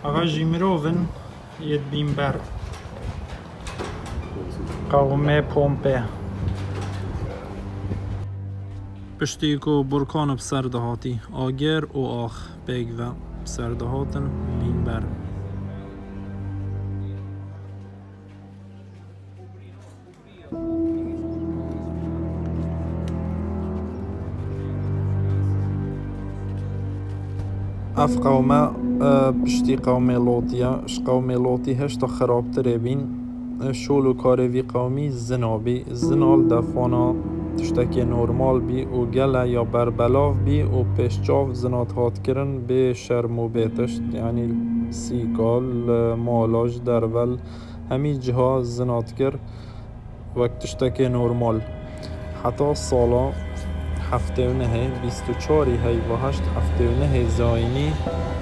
Ava jimirovin yed bimber قومه پومپه پشتی کو برکان بسر دهاتی آگر و آخ بیگ و بسر دهاتن بینبر اف قومه پشتی قومه لوتیا اش قومه لوتی هشتا خرابتره بین شولو کاروی قومی زنابی زنال دفانا تشتکی نورمال بی و گله یا بربلاف بی و پیشچاف زنات هات کرن به شرم و بیتشت یعنی سیکال مالاج درول همی جها زنات کر وقت تشتکی نورمال حتی سالا هفته و نهه 24 هی و 8 هفته و نهه زاینی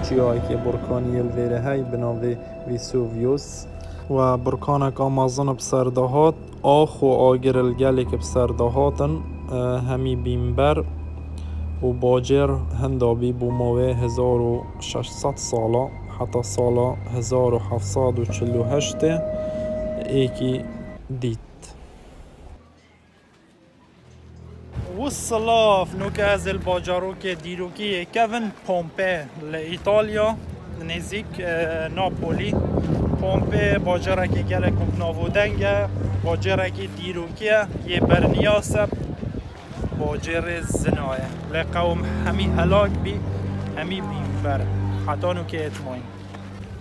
چیایی که برکانی الویره هی بناوی ویسوویوس و برکانک آمازن بسردهات آخ و آگر الگلی که بسردهاتن همی بیمبر و باجر هندابی بوموه 1600 سالا حتی سالا 1748 ایکی دید وصل في نوكاز الباجاروكي ديروكي كيفن بومبي لإيطاليا نزيك نابولي بومبي باجركي جالكم بنافودنجا باجركي ديروكي يبرنياسب باجر الزناية لقوم همي هلاك بي همي بيمبر حتى نوكي اتماين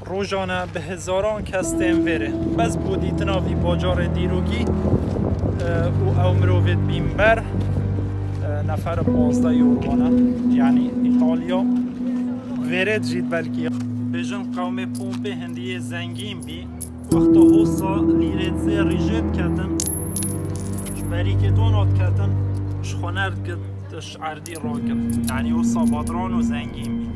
روجانا بهزاران كستين ويره بس بوديتنا في باجار ديروكي و او مروفيت بيمبر نفر 15 یورگانه یعنی ایتالیا ورد جید بلکی بجن قوم پومپه هندیه زنگین بی وقتا حوصا لیرد زی ریجت کتن شبری که دونات کتن شخونرد کتش عردی را کت یعنی حوصا بادران و زنگین بی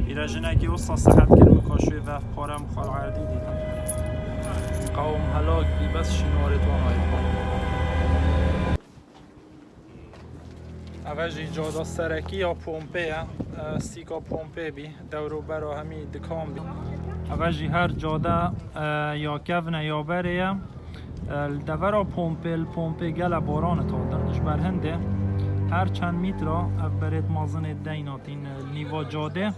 ایرجنه که حوصا صحت کرو کاشوی و پارم خال عردی دیدن قوم هلاک بی بس شنوارت وانای پا اوج ایجادا سرکی یا پومپه سیکا پومپه بی دورو برا همی دکان بی اوجی هر جاده یا کونه یا بره دورا پومپه گل باران تادن اش بر هنده هر چند میترا اف برد مازن دیناتین نیوا جاده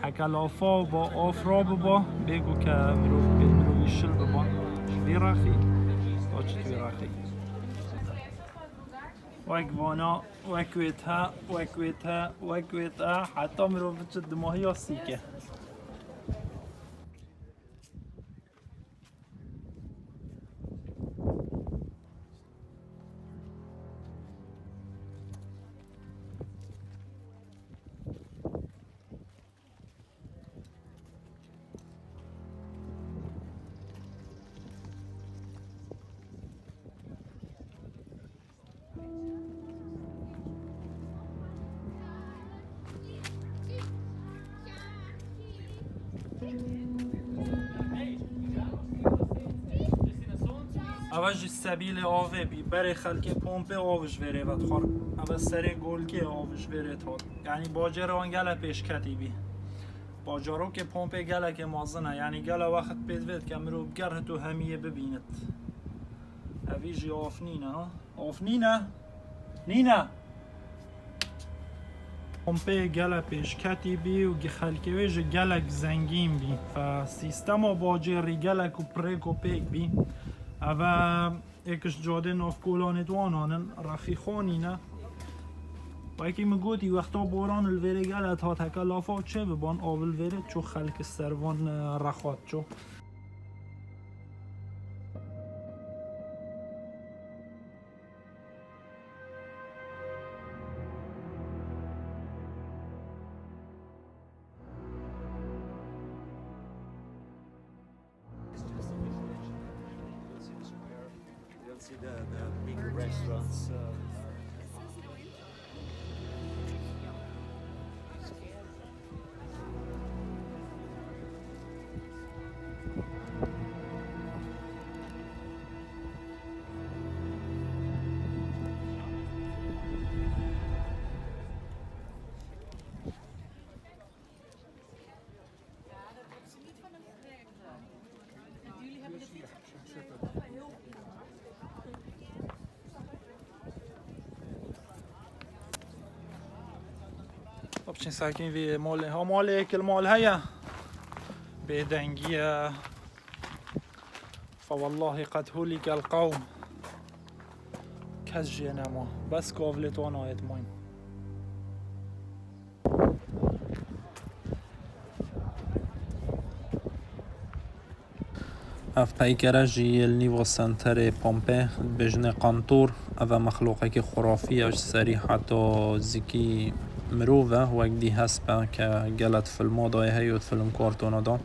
هکلافا با آفراب با بگو که مروی شل ببان شوی رخی تا چطوی رخی وكوانا وكويتها حتى مرو بتشد ماهي السيكه اوج سبیل آوه بی بر خلک پومپ آوش وره و تخار اوه سر گلگه آوش وره تاد یعنی باجر آن گله پیش کتی بی باجارو که پومپ گله که مازنه یعنی گله وقت پیدوید که مرو گره تو همیه ببیند اویجی آفنینه ها آفنینه نینه پومپ گله پیش کتی بی و خلکه ویج گلک زنگین بی و سیستم باجری گلک و پریک و پیک بی اوه اکش جاده ناف کولان دوانانن رخی خانینه و اکی مگوتی وقتا باران الوره گلت ها تکا لافا چه ببان آول وره چو خلک سروان رخات چو See the big restaurants. خب چین ساکین وی مال ها مال اکل مال هیا بدنگیه فوالله قد هولك القوم کس جنما بس کاولتوان آیت ماین اف پیکره جی النیو سنتر پومپه بجن قنطور اف مخلوقه که خرافی اش سری حتی زکی مروفه و اگدی هسپه که گلت فیلم دای هیوت فیلم کارتون دا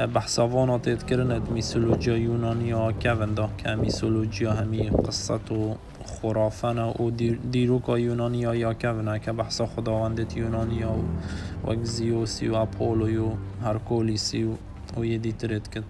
بحثاوانا تذكرنت ميثولوجيا يونانية كافندا كميثولوجيا همي قصة و خرافنا و ديروكا يونانية يا كافنا كبحثا خداوندت يونانية و وكزيوسي و أبولو و هركوليسي و يدي تريد كد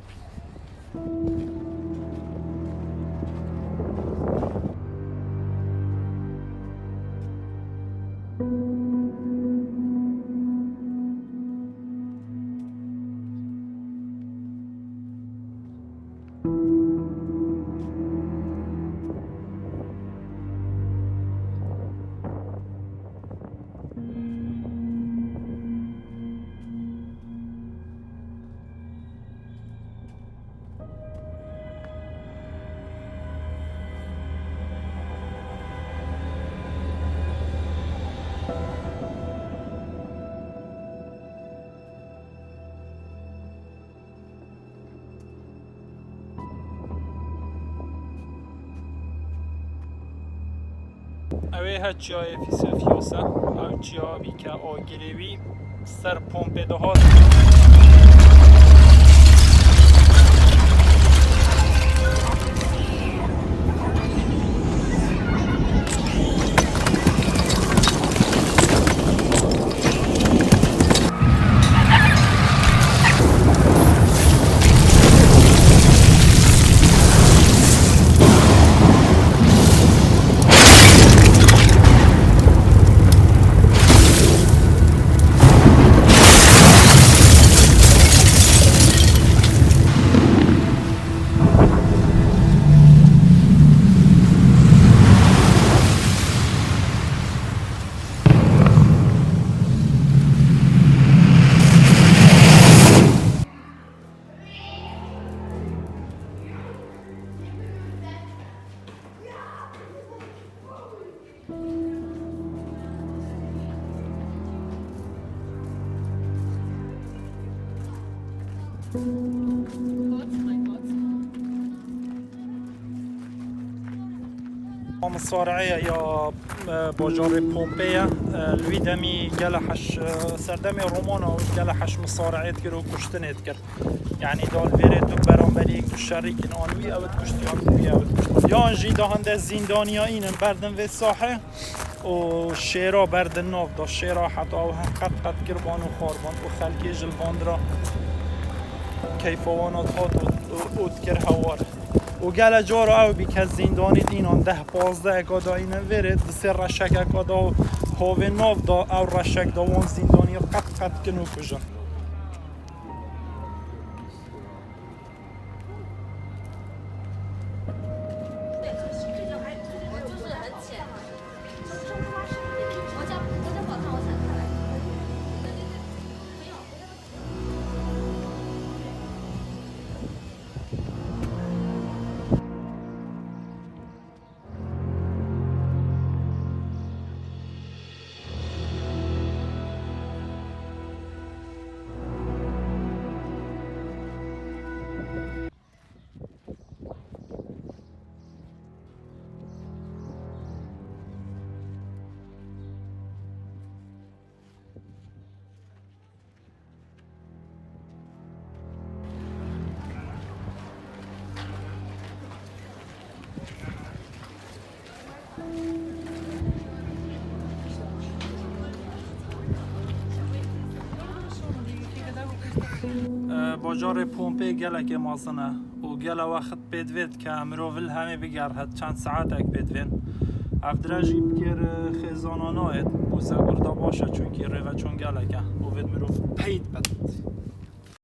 اوه ها چیای فیسفیوسا او چیابی که آگریوی سر پومپه دهات مصارعية يا بجار بومبيا لوي دمي جلحش سردمي رومانا و جلحش مصارعات كرو كشتنت كر يعني دال فيرتو برانبري كشريكن آنوي اوت كشتيان كوي اوت كشتيان يان جي دهند زندانيا اینن بردن في الساحة و شيرا بردن ناف دا شيرا حتى او قد كربان و خاربان و خلقي جلبان را كيفوانات هات و كر هوار و گل جارو او بی که زندانی دینان 10-15 گادا اینه ورد بسر رشک گادا هاوه ناف دا او رشک دا وان زندانی قد کنو کجن باجار پومپه گلک مازنه و گل وقت بدوید که مروول همه بگرد چند ساعت بدوین افدرجی بکر خزانانایت بوزه گرده باشه چون که روه چون گلکه و وید مروف پید بد